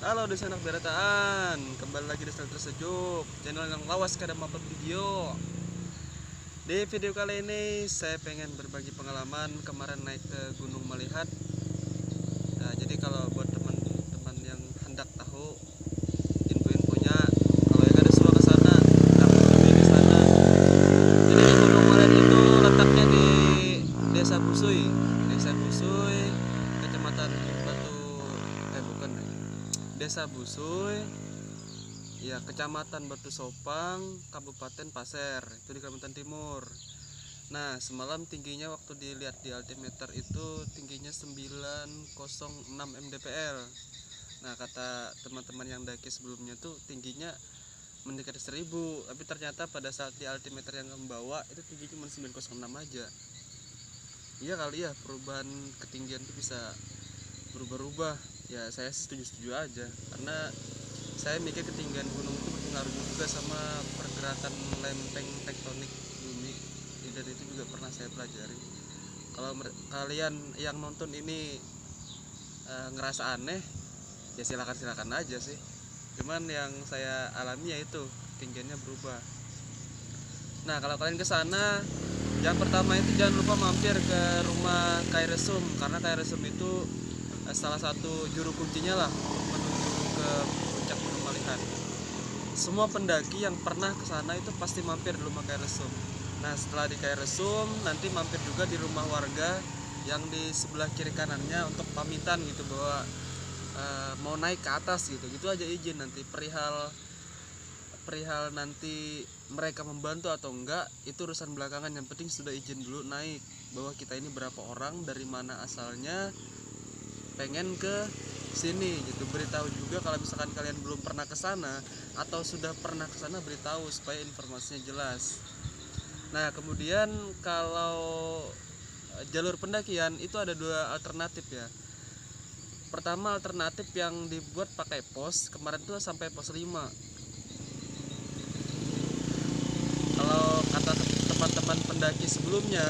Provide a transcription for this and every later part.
Halo desa anak berataan, kembali lagi di channel Tersejuk, channel yang lawas kadang upload video. Di video kali ini saya pengen berbagi pengalaman kemarin naik ke Gunung Melihat. Nah, jadi kalau buat teman-teman yang hendak tahu info-infonya, kalau yang ada suka ke sana, lebih di sana. Jadi di Gunung Melihat itu letaknya di Desa Busui, Kecamatan Batu, bukan deh. Desa Busui, ya, Kecamatan Batu Sopang, Kabupaten Pasir, itu di Kalimantan Timur. Nah, semalam tingginya waktu dilihat di altimeter itu tingginya 906 mdpl. Nah, kata teman-teman yang daki sebelumnya tuh tingginya mendekati 1000, tapi ternyata pada saat di altimeter yang membawa itu tinggi cuma 906 aja. Iya kali ya, perubahan ketinggian itu bisa berubah-ubah. Ya saya setuju-setuju aja, karena saya mikir ketinggian gunung itu berpengaruh juga sama pergerakan lempeng tektonik bumi, dan itu juga pernah saya pelajari. Kalau kalian yang nonton ini ngerasa aneh, ya silakan aja sih. Cuman yang saya alami ya itu ketinggiannya berubah. Nah, kalau kalian ke sana, yang pertama itu jangan lupa mampir ke rumah Kairesum, karena Kairesum itu salah satu juru kuncinya lah untuk menuju ke puncak Gunung Malihat. Semua pendaki yang pernah ke sana itu pasti mampir di rumah Kairesum. Nah, setelah di Kairesum nanti mampir juga di rumah warga yang di sebelah kiri kanannya untuk pamitan gitu, bahwa mau naik ke atas gitu. Gitu aja izin. Nanti perihal nanti mereka membantu atau enggak itu urusan belakangan, yang penting sudah izin dulu naik, bahwa kita ini berapa orang, dari mana asalnya, pengen ke sini gitu. Beritahu juga kalau misalkan kalian belum pernah ke sana atau sudah pernah ke sana, beritahu supaya informasinya jelas. Nah, kemudian kalau jalur pendakian itu ada dua alternatif ya. Pertama, alternatif yang dibuat pakai pos, kemarin tuh sampai pos 5. Kalau kata teman-teman pendaki sebelumnya,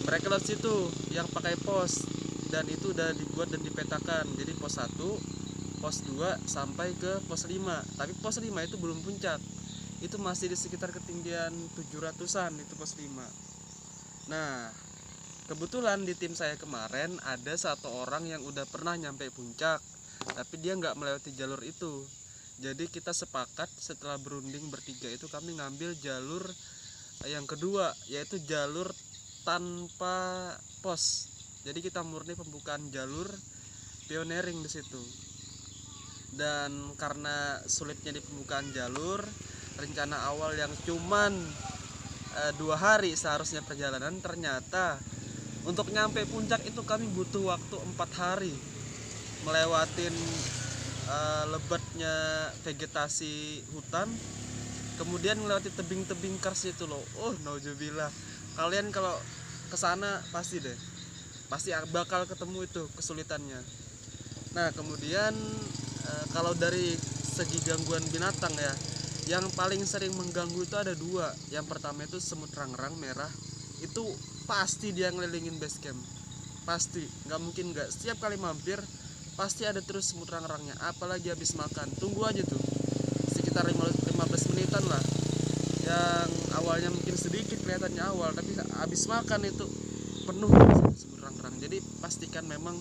mereka lewat situ yang pakai pos, dan itu udah dibuat dan dipetakan. Jadi pos 1, pos 2 sampai ke pos 5. Tapi pos 5 itu belum puncak. Itu masih di sekitar ketinggian 700-an itu pos 5. Nah, kebetulan di tim saya kemarin ada satu orang yang udah pernah nyampe puncak, tapi dia nggak melewati jalur itu. Jadi kita sepakat setelah berunding bertiga itu kami ngambil jalur yang kedua, yaitu jalur tanpa pos. Jadi kita murni pembukaan jalur pioneering di situ. Dan karena sulitnya di pembukaan jalur, rencana awal yang cuman 2 hari seharusnya perjalanan, ternyata untuk nyampe puncak itu kami butuh waktu 4 hari, melewatin lebatnya vegetasi hutan, kemudian melewati tebing-tebing kars itu loh. Nauzubillah. Kalian kalau kesana pasti bakal ketemu itu kesulitannya. Nah, kemudian kalau dari segi gangguan binatang ya, yang paling sering mengganggu itu ada dua. Yang pertama itu semut rangrang merah, itu pasti dia ngelilingin base camp, pasti, nggak mungkin nggak. Setiap kali mampir pasti ada terus semut rangrangnya, apalagi habis makan. Tunggu aja tuh sekitar 15 menitan lah, yang awalnya mungkin sedikit kelihatannya awal, tapi habis makan itu penuh semut rangrang. Jadi pastikan memang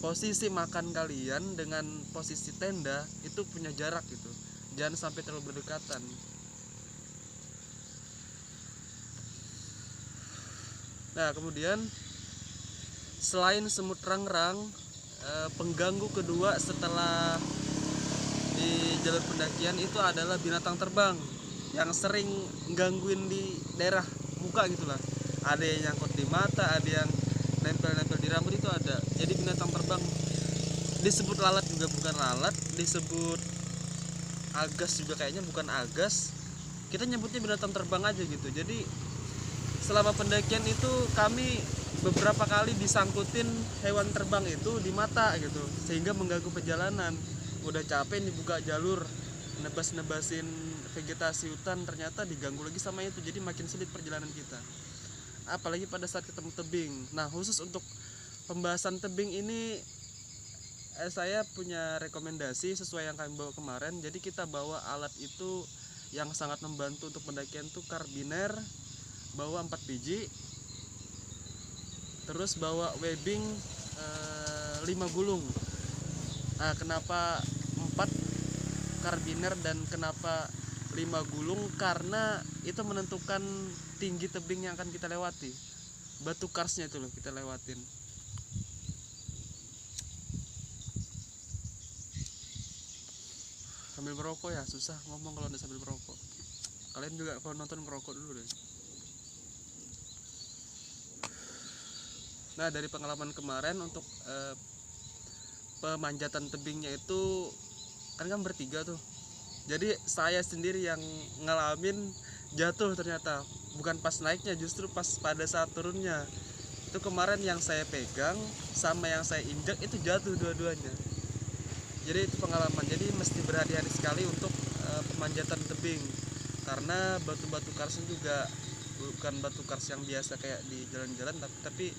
posisi makan kalian dengan posisi tenda itu punya jarak gitu, jangan sampai terlalu berdekatan. Nah, kemudian selain semut rangrang, pengganggu kedua setelah di jalur pendakian itu adalah binatang terbang yang sering gangguin di daerah muka gitulah. Ada yang nyangkut di mata, ada yang nempel-nempel di rambut, itu ada. Jadi binatang terbang disebut lalat juga bukan lalat, disebut agas juga kayaknya bukan agas. Kita nyebutnya binatang terbang aja gitu. Jadi selama pendakian itu kami beberapa kali disangkutin hewan terbang itu di mata gitu, sehingga mengganggu perjalanan. Udah capek dibuka jalur, nebas-nebasin vegetasi hutan, ternyata diganggu lagi sama itu. Jadi makin sulit perjalanan kita, apalagi pada saat ketemu tebing. Nah, khusus untuk pembahasan tebing ini saya punya rekomendasi sesuai yang kami bawa kemarin. Jadi kita bawa alat itu yang sangat membantu untuk pendakian tuh karabiner, bawa 4 biji, terus bawa webbing 5 gulung. Nah, kenapa 4 karabiner dan kenapa 5 gulung? Karena itu menentukan tinggi tebing yang akan kita lewati. Batu karsnya itu loh kita lewatin. Sambil merokok ya, susah ngomong kalau sambil merokok. Kalian juga kalau nonton merokok dulu deh. Nah, dari pengalaman kemarin untuk pemanjatan tebingnya itu kan bertiga tuh. Jadi saya sendiri yang ngalamin jatuh ternyata. Bukan pas naiknya, justru pas pada saat turunnya. Itu kemarin yang saya pegang sama yang saya injak itu jatuh dua-duanya. Jadi itu pengalaman. Jadi mesti berhati-hati sekali untuk pemanjatan tebing. Karena batu-batu karsnya juga bukan batu kars yang biasa kayak di jalan-jalan, tapi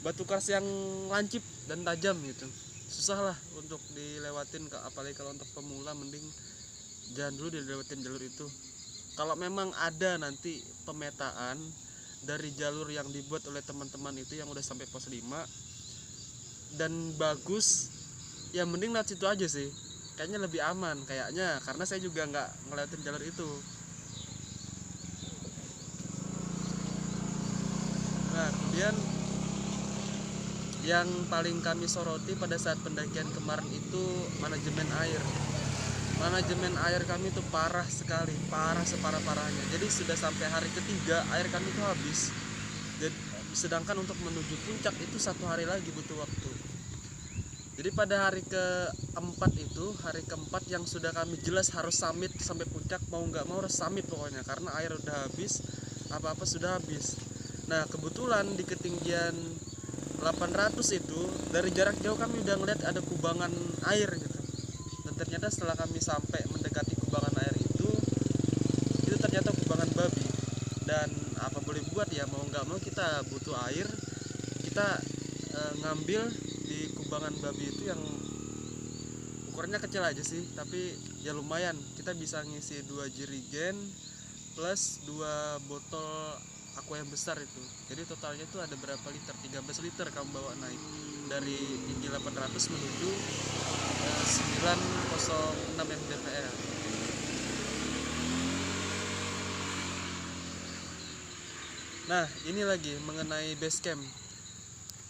batu kars yang lancip dan tajam gitu. Susah lah untuk dilewatin, apalagi kalau untuk pemula mending jangan dulu dilewatin jalur itu. Kalau memang ada nanti pemetaan dari jalur yang dibuat oleh teman-teman itu yang udah sampai pos 5 dan bagus, ya mending lewat situ aja sih. Kayaknya lebih aman kayaknya, karena saya juga nggak ngelewatin jalur itu. Nah, kemudian yang paling kami soroti pada saat pendakian kemarin itu manajemen air. Manajemen air kami itu parah sekali, parah separah-parahnya. Jadi sudah sampai hari ketiga air kami itu habis. Sedangkan untuk menuju puncak itu 1 hari lagi butuh waktu. Jadi pada hari keempat itu, hari keempat yang sudah kami jelas harus summit sampai puncak, mau nggak mau harus summit pokoknya, karena air udah habis, apa-apa sudah habis. Nah, kebetulan di ketinggian 800 itu dari jarak jauh kami udah ngeliat ada kubangan air gitu. Dan ternyata setelah kami sampai mendekati kubangan air itu ternyata kubangan babi. Dan apa boleh buat ya, mau nggak mau kita butuh air, kita ngambil di kubangan babi itu yang ukurannya kecil aja sih, tapi ya lumayan. Kita bisa ngisi 2 jerigen plus 2 botol aqua yang besar itu. Jadi totalnya itu ada berapa liter? 13 liter kamu bawa naik dari tinggi 800 menuju 906 mdpl. Nah, ini lagi mengenai base camp.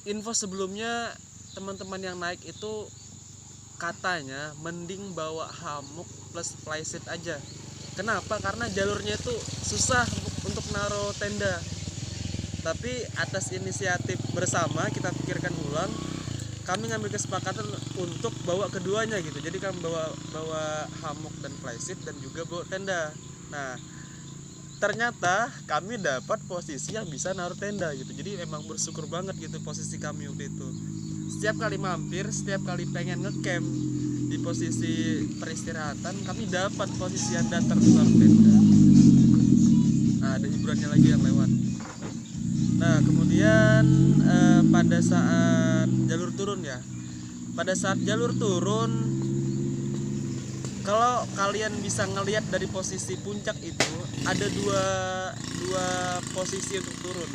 Info sebelumnya, teman-teman yang naik itu katanya mending bawa hammock plus flyset aja. Kenapa? Karena jalurnya itu susah untuk naruh tenda. Tapi atas inisiatif bersama, kita pikirkan ulang, kami ngambil kesepakatan untuk bawa keduanya gitu. Jadi kami bawa hammock dan flyset dan juga bawa tenda. Nah, ternyata kami dapat posisi yang bisa naruh tenda gitu. Jadi emang bersyukur banget gitu posisi kami waktu itu. Setiap kali mampir, setiap kali pengen ngecamp di posisi peristirahatan, kami dapat posisi yang datar naruh tenda. Nah, ada hiburannya lagi yang lewat. Nah, kemudian pada saat jalur turun ya, pada saat jalur turun, kalau kalian bisa ngelihat dari posisi puncak itu ada dua posisi untuk turun.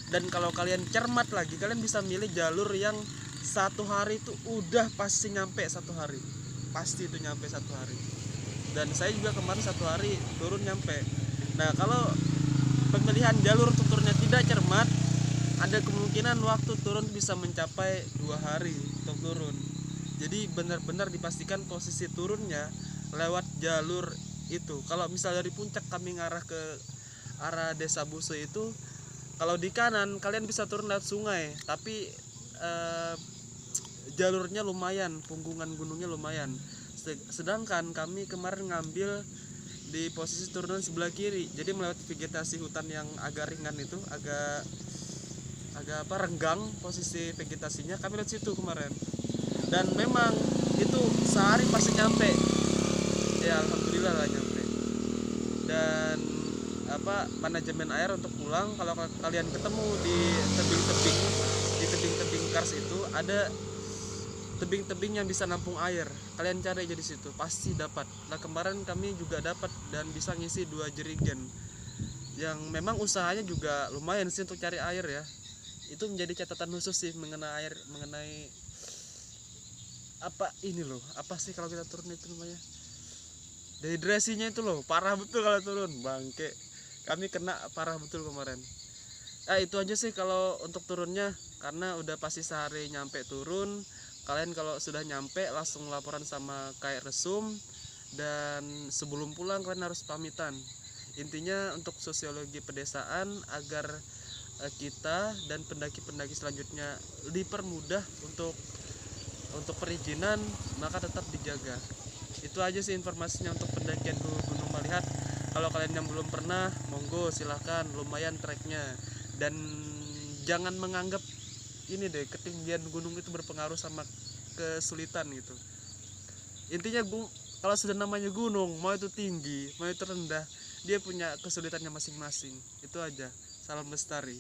Dan kalau kalian cermat lagi, kalian bisa milih jalur yang 1 hari itu udah pasti nyampe 1 hari, pasti itu nyampe 1 hari. Dan saya juga kemarin 1 hari turun nyampe. Nah, kalau pemilihan jalur turunnya tidak cermat, ada kemungkinan waktu turun bisa mencapai 2 hari untuk turun. Jadi benar-benar dipastikan posisi turunnya lewat jalur itu. Kalau misal dari puncak kami ngarah ke arah Desa Buso itu, kalau di kanan kalian bisa turun lewat sungai, tapi jalurnya lumayan, punggungan gunungnya lumayan. Sedangkan kami kemarin ngambil di posisi turunan sebelah kiri, jadi melewati vegetasi hutan yang agak ringan itu, agak renggang posisi vegetasinya. Kami lihat situ kemarin, dan memang itu sehari pasti nyampe ya, alhamdulillah lah nyampe. Dan manajemen air untuk pulang, kalau kalian ketemu di tebing-tebing kars itu ada tebing-tebing yang bisa nampung air. Kalian cari aja di situ, pasti dapat. Nah kemarin kami juga dapat dan bisa ngisi 2 jerigen, yang memang usahanya juga lumayan sih untuk cari air ya. Itu menjadi catatan khusus sih mengenai apa ini loh, apa sih kalau kita turun itu namanya, dehidrasinya itu loh, parah betul kalau turun, bangke. Kami kena parah betul kemarin. Itu aja sih kalau untuk turunnya, karena udah pasti sehari nyampe turun. Kalian kalau sudah nyampe langsung laporan sama kayak resum, dan sebelum pulang kalian harus pamitan. Intinya untuk sosiologi pedesaan agar kita dan pendaki-pendaki selanjutnya dipermudah untuk perizinan, maka tetap dijaga. Itu aja sih informasinya untuk pendakian ke Gunung Malihat. Kalau kalian yang belum pernah, monggo silahkan, lumayan treknya. Dan jangan menganggap ini deh, ketinggian gunung itu berpengaruh sama kesulitan gitu. Intinya kalau sudah namanya gunung, mau itu tinggi mau itu rendah, dia punya kesulitannya masing-masing. Itu aja. Salam lestari.